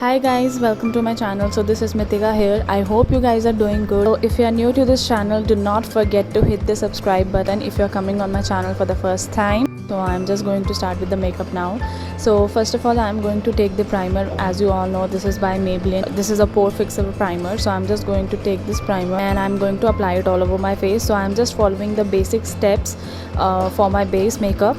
Hi guys, welcome to my channel. So this is Mitika here. I hope you guys are doing good. So if you are new to this channel, do not forget to hit the subscribe button if you're coming on my channel for the first time. So I'm just going to start with the makeup now. So first of all, I'm going to take the primer. As you all know, this is by Maybelline. This is a pore fixer primer. So I'm just going to take this primer and I'm going to apply it all over my face. So I'm just following the basic steps for my base makeup.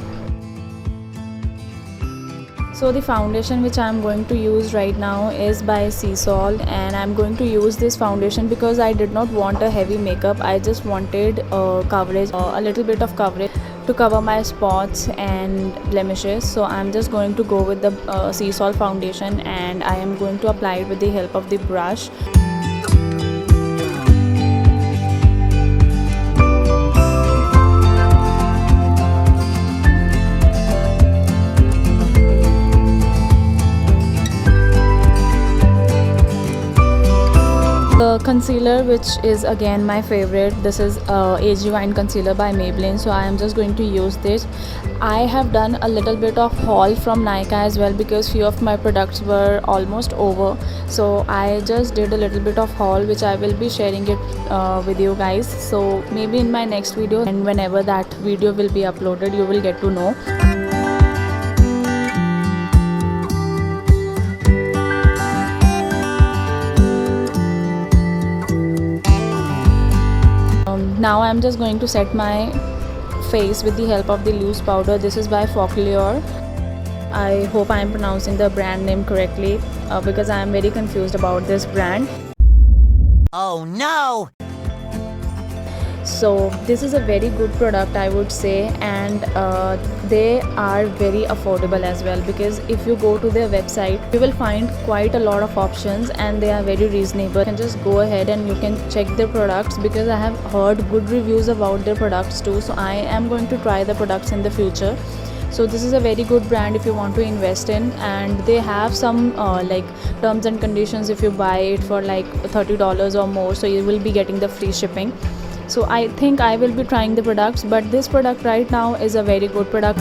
So the foundation which I am going to use right now is by Sea Salt, and I'm going to use this foundation because I did not want a heavy makeup. I just wanted coverage, a little bit of coverage to cover my spots and blemishes. So I'm just going to go with the Sea Salt foundation, and I am going to apply it with the help of the brush. The concealer, which is again my favorite, this is Age Rewind concealer by Maybelline. So I am just going to use this. I have done a little bit of haul from Nykaa as well because few of my products were almost over. So I just did a little bit of haul which I will be sharing it with you guys. So maybe in my next video, and whenever that video will be uploaded, you will get to know. Now I'm just going to set my face with the help of the loose powder. This is by Focallure. I hope I am pronouncing the brand name correctly because I am very confused about this brand. Oh no! So this is a very good product, I would say, and they are very affordable as well, because if you go to their website you will find quite a lot of options and they are very reasonable. You can just go ahead and you can check their products because I have heard good reviews about their products too. So I am going to try the products in the future. So this is a very good brand if you want to invest in, and they have some like terms and conditions. If you buy it for like $30 or more, so you will be getting the free shipping. So I think I will be trying the products, but this product right now is a very good product.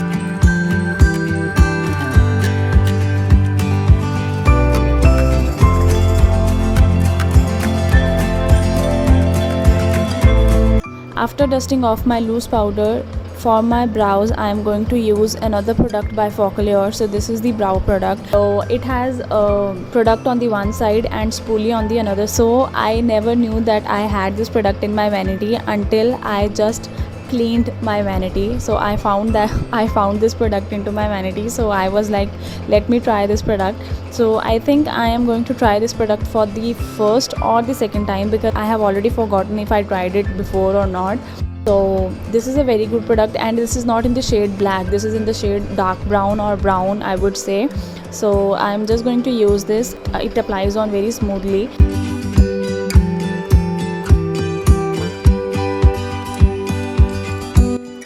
After dusting off my loose powder, for my brows I am going to use another product by Focallure. So this is the brow product. So it has a product on the one side and spoolie on the another. So I never knew that I had this product in my vanity until I just cleaned my vanity. So I found this product into my vanity. So I was like, let me try this product. So I think I am going to try this product for the first or the second time because I have already forgotten if I tried it before or not. So this is a very good product, and this is not in the shade black, this is in the shade dark brown or brown, I would say. So I'm just going to use this. It applies on very smoothly.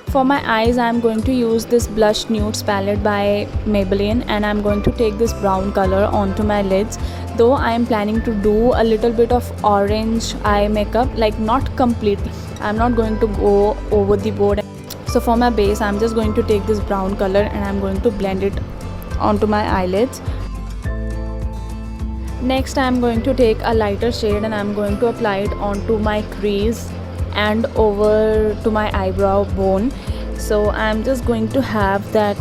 For my eyes, I'm going to use this Blush Nudes palette by Maybelline, and I'm going to take this brown color onto my lids. Though I am planning to do a little bit of orange eye makeup, like not completely. I'm not going to go over the board. So for my base, I'm just going to take this brown color and I'm going to blend it onto my eyelids. Next, I'm going to take a lighter shade and I'm going to apply it onto my crease and over to my eyebrow bone. So I'm just going to have that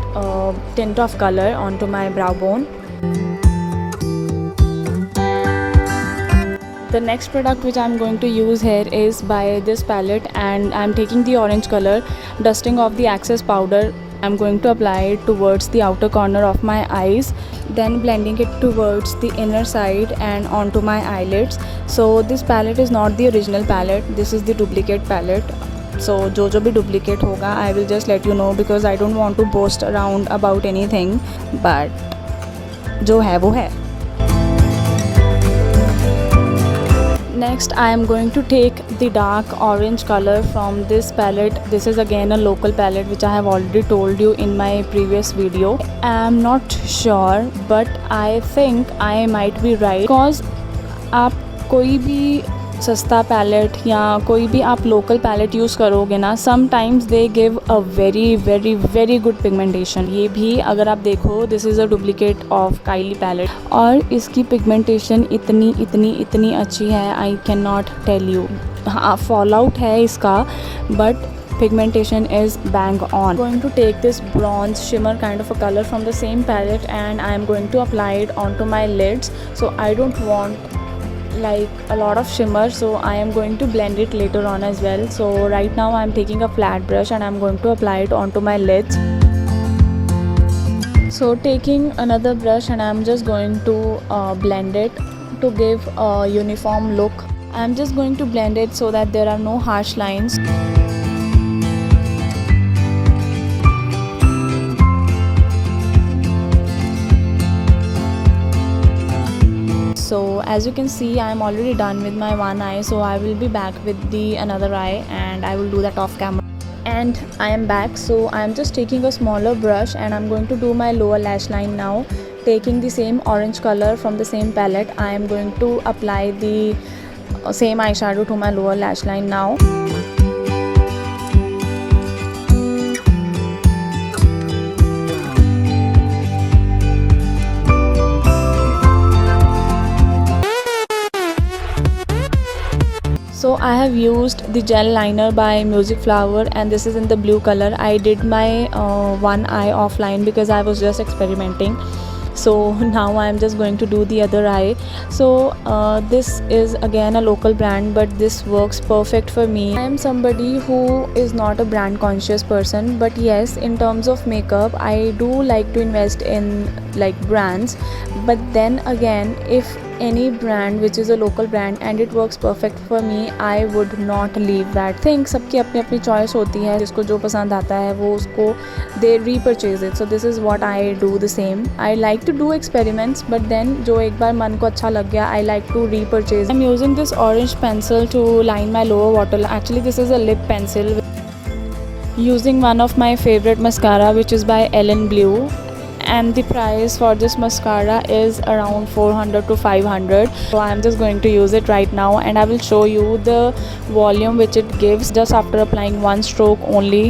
tint of color onto my brow bone. The next product which I'm going to use here is by this palette, and I'm taking the orange color, dusting off the excess powder. I'm going to apply it towards the outer corner of my eyes, then blending it towards the inner side and onto my eyelids. So this palette is not the original palette, this is the duplicate palette. So जो भी duplicate होगा, I will just let you know because I don't want to boast around about anything, but जो है वो है. Next, I am going to take the dark orange color from this palette. This is again a local palette which I have already told you in my previous video. I am not sure, but I think I might be right because आप कोई भी सस्ता palette या कोई भी आप local palette use करोगे ना, sometimes they give a very very very good pigmentation. ये भी अगर आप देखो, this is a duplicate of Kylie palette, और इसकी पिगमेंटेशन इतनी इतनी इतनी अच्छी है, I can not tell you. हाँ, फॉल आउट है इसका, but pigmentation is bang on. I'm going to take this bronze shimmer kind of a color from the same palette and I am going to apply it onto my lids. So I don't want like a lot of shimmer, so I am going to blend it later on as well. So right now I am taking a flat brush and I am going to apply it onto my lids. So taking another brush and I am just going to blend it to give a uniform look. I am just going to blend it so that there are no harsh lines. So as you can see, I am already done with my one eye, so I will be back with the another eye and I will do that off camera. And I am back, so I am just taking a smaller brush and I'm going to do my lower lash line now. Taking the same orange color from the same palette, I am going to apply the same eyeshadow to my lower lash line now. So I have used the gel liner by Music Flower and this is in the blue color. I did my one eye offline because I was just experimenting. So now I am just going to do the other eye. So this is again a local brand, but this works perfect for me. I am somebody who is not a brand conscious person, but yes, in terms of makeup I do like to invest in like brands, but then again, if any brand which is a local brand and it works perfect for me, I would not leave that thing. सबकी अपनी अपनी choice होती है, जिसको जो पसंद आता है वो उसको they repurchase it. So this is what I do the same. I like to do experiments, but then जो एक बार मन को अच्छा लग गया, I like to repurchase. I'm using this orange pencil to line my lower waterline. Actually this is a lip pencil. Using one of my favorite mascara, which is by Ellen Blue. And the price for this mascara is around 400 to 500. So I am just going to use it right now and I will show you the volume which it gives just after applying one stroke only.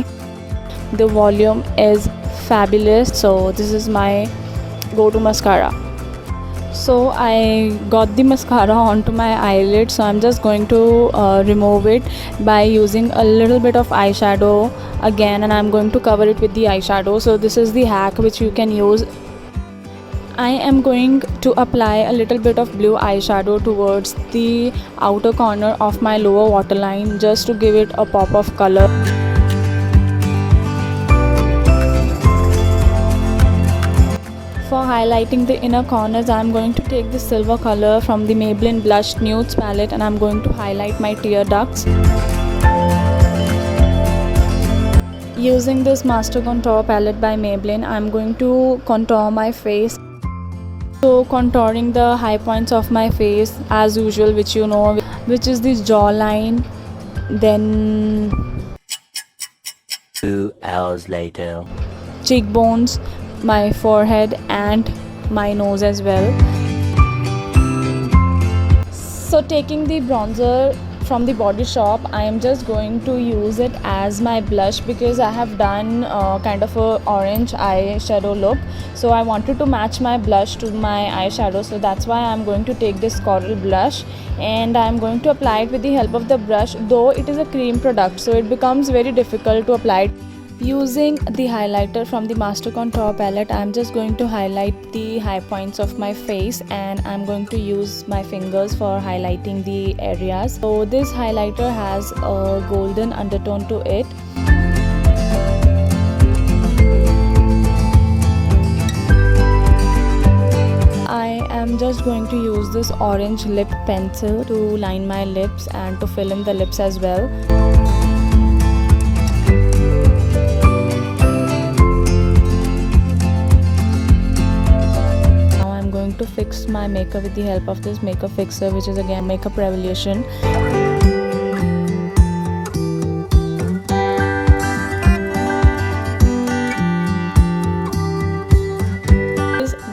The volume is fabulous. So this is my go-to mascara. So I got the mascara onto my eyelid, so I'm just going to remove it by using a little bit of eyeshadow again, and I'm going to cover it with the eyeshadow. So this is the hack which you can use. I am going to apply a little bit of blue eyeshadow towards the outer corner of my lower waterline just to give it a pop of color. For highlighting the inner corners, I am going to take the silver color from the Maybelline Blush Nudes palette and I am going to highlight my tear ducts. Using this Master Contour palette by Maybelline, I am going to contour my face. So contouring the high points of my face as usual, which you know, which is this jawline, then 2 hours later. cheekbones, my forehead and my nose as well. So taking the bronzer from the Body Shop, I am just going to use it as my blush because I have done kind of a orange eyeshadow look, so I wanted to match my blush to my eyeshadow, so that's why I am going to take this coral blush and I am going to apply it with the help of the brush, though it is a cream product so it becomes very difficult to apply it. Using the highlighter from the Master Contour palette, I am just going to highlight the high points of my face and I am going to use my fingers for highlighting the areas. So this highlighter has a golden undertone to it. I am just going to use this orange lip pencil to line my lips and to fill in the lips as well. To fix my makeup with the help of this makeup fixer, which is again Makeup Revolution.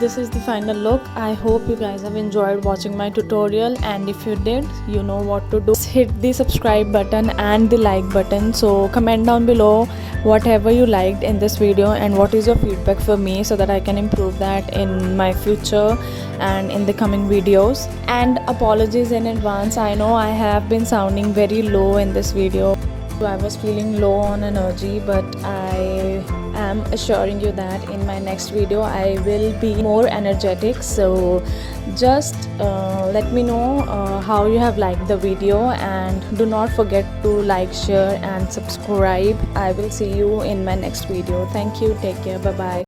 this is the final look. I hope you guys have enjoyed watching my tutorial, and if you did, you know what to do. Just hit the subscribe button and the like button. So comment down below whatever you liked in this video and what is your feedback for me, so that I can improve that in my future and in the coming videos. And apologies in advance, I know I have been sounding very low in this video. I was feeling low on energy, but I am assuring you that in my next video I will be more energetic. So just let me know how you have liked the video, and do not forget to like, share and subscribe. I will see you in my next video. Thank you. Take care. Bye bye.